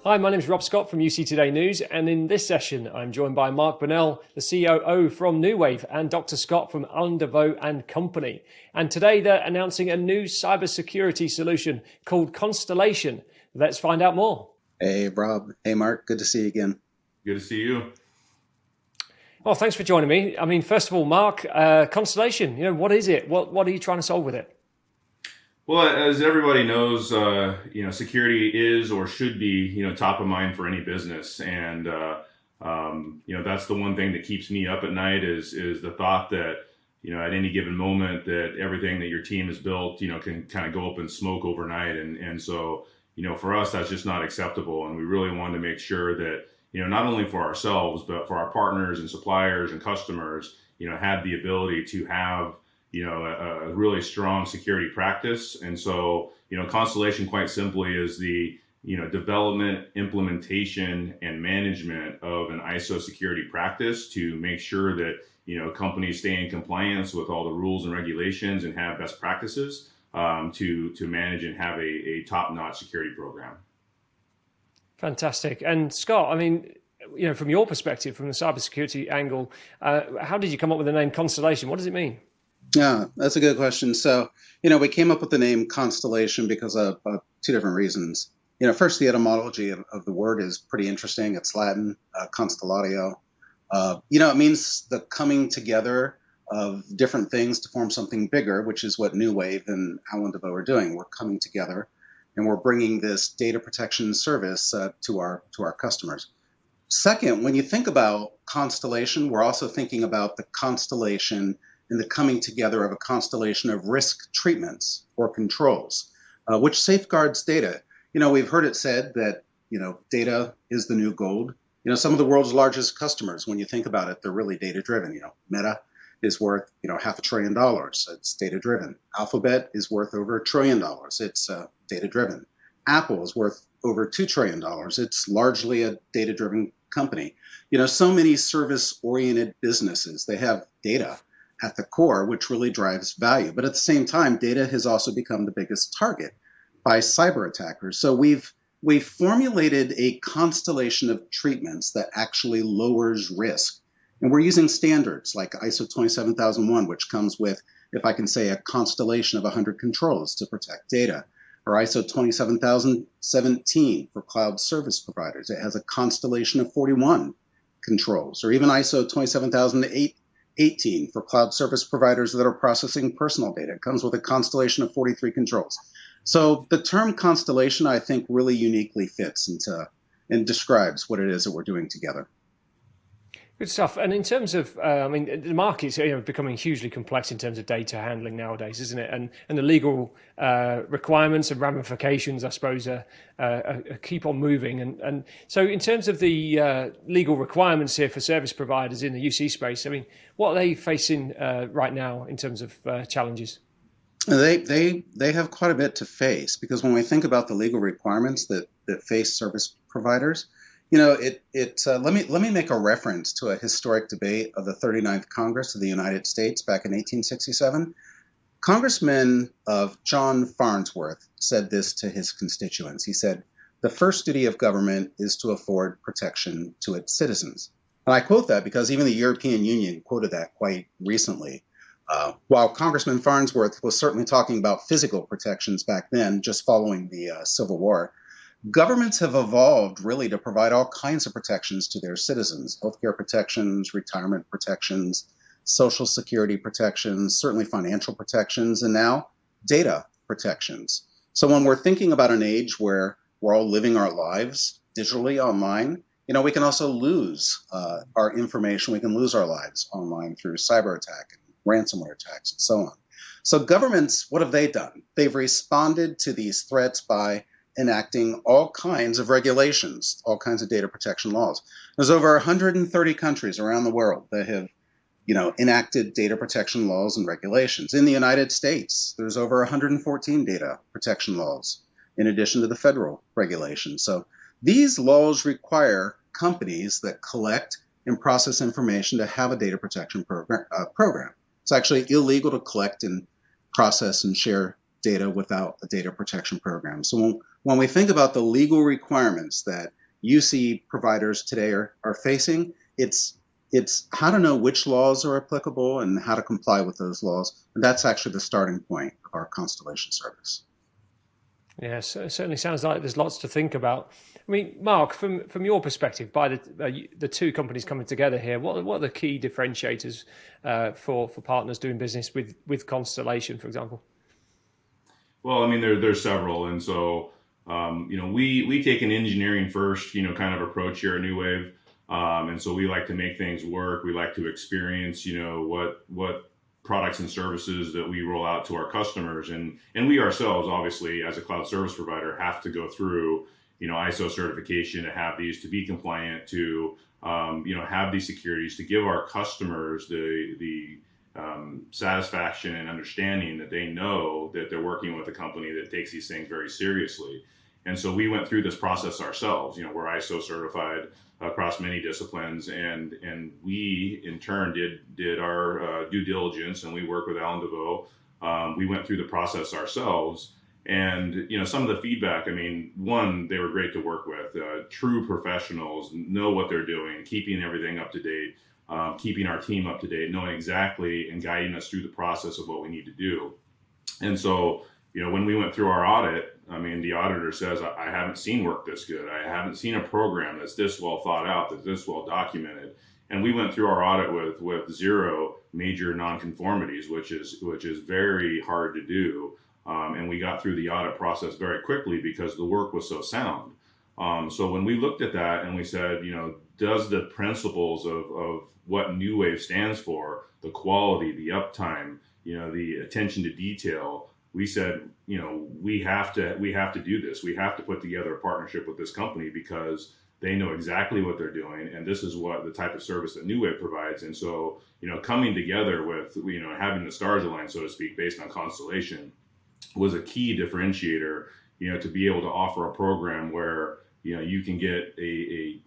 Hi, my name is Rob Scott from UC Today News, and in this session, I'm joined by Mark Bunnell, the COO from NUWAVE, and Dr. Scott from Allendevaux and Company. And today they're announcing a new cybersecurity solution called Constellation. Let's find out more. Hey, Rob. Hey, Mark. Good to see you again. Good to see you. Well, thanks for joining me. I mean, first of all, Mark, Constellation, what is it? What are you trying to solve with it? Well, as everybody knows, security is or should be, top of mind for any business. And, that's the one thing that keeps me up at night is the thought that, at any given moment that everything that your team has built, can kind of go up in smoke overnight. And so, for us, that's just not acceptable. And we really want to make sure that, not only for ourselves, but for our partners and suppliers and customers, have the ability to have a really strong security practice. And so, Constellation quite simply is the, development, implementation, and management of an ISO security practice to make sure that, companies stay in compliance with all the rules and regulations and have best practices to manage and have a top-notch security program. Fantastic. And Scott, I mean, from your perspective, from the cybersecurity angle, how did you come up with the name Constellation? What does it mean? Yeah, that's a good question. So, we came up with the name Constellation because of two different reasons. First, the etymology of the word is pretty interesting. It's Latin, constellatio. It means the coming together of different things to form something bigger, which is what NUWAVE and Allendevaux are doing. We're coming together and we're bringing this data protection service to our customers. Second, when you think about Constellation, we're also thinking about the constellation and the coming together of a constellation of risk treatments or controls, which safeguards data. We've heard it said that, data is the new gold. Some of the world's largest customers, when you think about it, they're really data-driven. Meta is worth, $500 billion. It's data-driven. Alphabet is worth over $1 trillion. It's data-driven. Apple is worth over $2 trillion. It's largely a data-driven company. So many service-oriented businesses, they have data at the core, which really drives value. But at the same time, data has also become the biggest target by cyber attackers. So we've formulated a constellation of treatments that actually lowers risk. And we're using standards like ISO 27001, which comes with, if I can say, a constellation of 100 controls to protect data, or ISO 27017 for cloud service providers. It has a constellation of 41 controls, or even ISO 27018 for cloud service providers that are processing personal data. It comes with a constellation of 43 controls. So the term constellation, I think, really uniquely fits into and describes what it is that we're doing together. Good stuff. And in terms of, the market's becoming hugely complex in terms of data handling nowadays, isn't it? And the legal requirements and ramifications, I suppose, keep on moving. And so in terms of the legal requirements here for service providers in the UC space, what are they facing right now in terms of challenges? They have quite a bit to face, because when we think about the legal requirements that face service providers, let me make a reference to a historic debate of the 39th Congress of the United States back in 1867. Congressman John Farnsworth said this to his constituents. He said, "The first duty of government is to afford protection to its citizens." And I quote that because even the European Union quoted that quite recently. While Congressman Farnsworth was certainly talking about physical protections back then, just following the Civil War, governments have evolved really to provide all kinds of protections to their citizens: healthcare protections, retirement protections, social security protections, certainly financial protections, and now data protections. So when we're thinking about an age where we're all living our lives digitally online, we can also lose our information. We can lose our lives online through cyber attack and ransomware attacks and so on. So governments, what have they done? They've responded to these threats by enacting all kinds of regulations, all kinds of data protection laws. There's over 130 countries around the world that have, enacted data protection laws and regulations. In the United States, there's over 114 data protection laws, in addition to the federal regulations. So these laws require companies that collect and process information to have a data protection program. It's actually illegal to collect and process and share data without a data protection program. So when we think about the legal requirements that UC providers today are facing. It's how to know which laws are applicable and how to comply with those laws. And that's actually the starting point of our Constellation service. Yes, it certainly sounds like there's lots to think about. I mean, Mark, from your perspective, by the two companies coming together here, what are the key differentiators for partners doing business with Constellation, for example? Well, I mean, there's several, and so we take an engineering first, kind of approach here at NUWAVE, and so we like to make things work. We like to experience, what products and services that we roll out to our customers, and we ourselves, obviously, as a cloud service provider, have to go through, ISO certification to have these, to be compliant, to have these securities, to give our customers the satisfaction and understanding that they know that they're working with a company that takes these things very seriously. And so we went through this process ourselves. We're ISO certified across many disciplines, and we in turn did our due diligence, and we worked with Allendevaux. We went through the process ourselves, and some of the feedback. I mean, one, they were great to work with. True professionals, know what they're doing, keeping everything up to date. Keeping our team up to date, knowing exactly and guiding us through the process of what we need to do. And so, when we went through our audit, I mean, the auditor says, I haven't seen work this good. I haven't seen a program that's this well thought out, that's this well documented. And we went through our audit with zero major nonconformities, which is very hard to do. And we got through the audit process very quickly because the work was so sound. So when we looked at that and we said, does the principles of what NUWAVE stands for, the quality, the uptime, the attention to detail, we said, we have to do this. We have to put together a partnership with this company because they know exactly what they're doing, and this is what the type of service that NUWAVE provides. And so, coming together with, having the stars align, so to speak, based on Constellation, was a key differentiator, to be able to offer a program where, you can get a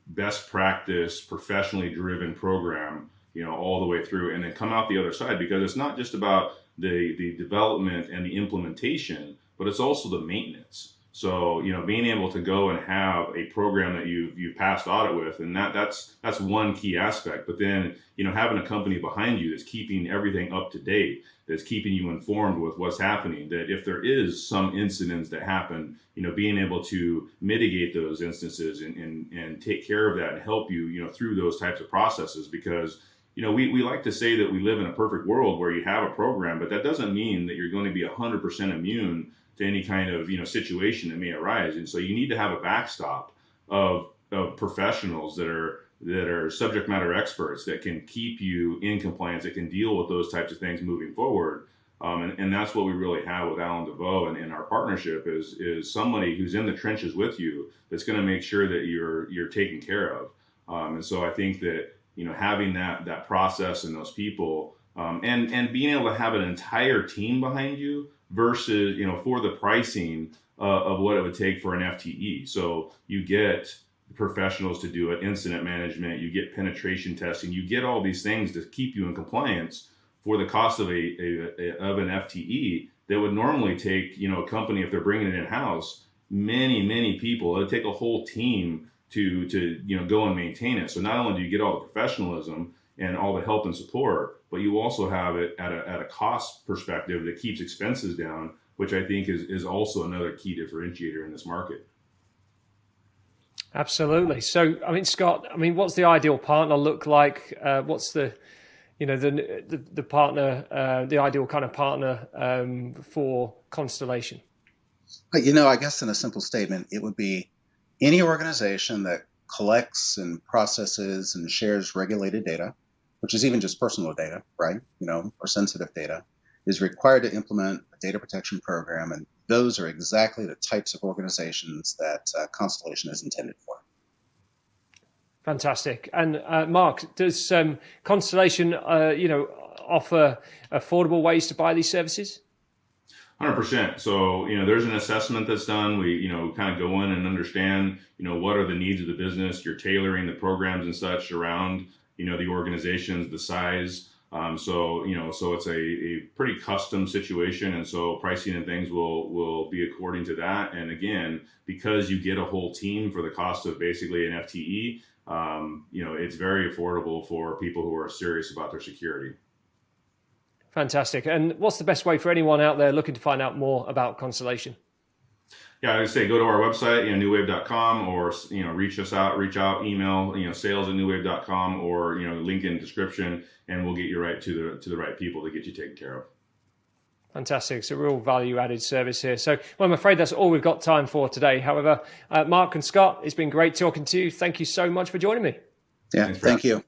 best practice, professionally driven program, all the way through, and then come out the other side, because it's not just about the development and the implementation, but it's also the maintenance. So, being able to go and have a program that you've passed audit with, and that's one key aspect. But then, having a company behind you that's keeping everything up to date, that's keeping you informed with what's happening, that if there is some incidents that happen, being able to mitigate those instances and take care of that and help you, through those types of processes. Because, we like to say that we live in a perfect world where you have a program, but that doesn't mean that you're going to be 100% immune to any kind of situation that may arise. And so you need to have a backstop of professionals that are subject matter experts that can keep you in compliance, that can deal with those types of things moving forward. And that's what we really have with Allendevaux and our partnership is somebody who's in the trenches with you that's going to make sure that you're taken care of. And so I think that having that process and those people and being able to have an entire team behind you versus, for the pricing of what it would take for an FTE. So you get professionals to do it, incident management, you get penetration testing, you get all these things to keep you in compliance for the cost of an FTE that would normally take, a company, if they're bringing it in-house, many people. It would take a whole team to go and maintain it. So not only do you get all the professionalism and all the help and support, but you also have it at a cost perspective that keeps expenses down, which I think is also another key differentiator in this market. Absolutely. So, I mean, Scott, what's the ideal partner look like? What's the partner, the ideal kind of partner for Constellation? I guess in a simple statement, it would be any organization that collects and processes and shares regulated data, which is even just personal data, right? Or sensitive data, is required to implement a data protection program. And those are exactly the types of organizations that Constellation is intended for. Fantastic. And Mark, does Constellation, offer affordable ways to buy these services? 100%. So, there's an assessment that's done. We, kind of go in and understand, what are the needs of the business. You're tailoring the programs and such around, the organizations, the size. So it's a pretty custom situation, and so pricing and things will be according to that. And again, because you get a whole team for the cost of basically an FTE, it's very affordable for people who are serious about their security. Fantastic. And what's the best way for anyone out there looking to find out more about Constellation? Yeah, I would say go to our website, NUWAVE.com, or reach out, email, sales@NUWAVE.com, or link in description, and we'll get you right to the right people to get you taken care of. Fantastic. It's a real value-added service here. So, well, I'm afraid that's all we've got time for today. However, Mark and Scott, it's been great talking to you. Thank you so much for joining me. Yeah, thank you.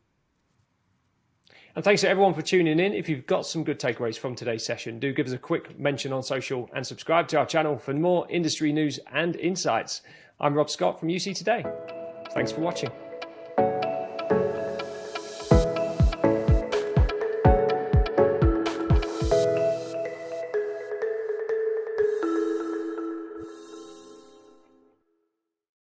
And thanks to everyone for tuning in. If you've got some good takeaways from today's session, do give us a quick mention on social and subscribe to our channel for more industry news and insights. I'm Rob Scott from UC Today. Thanks for watching.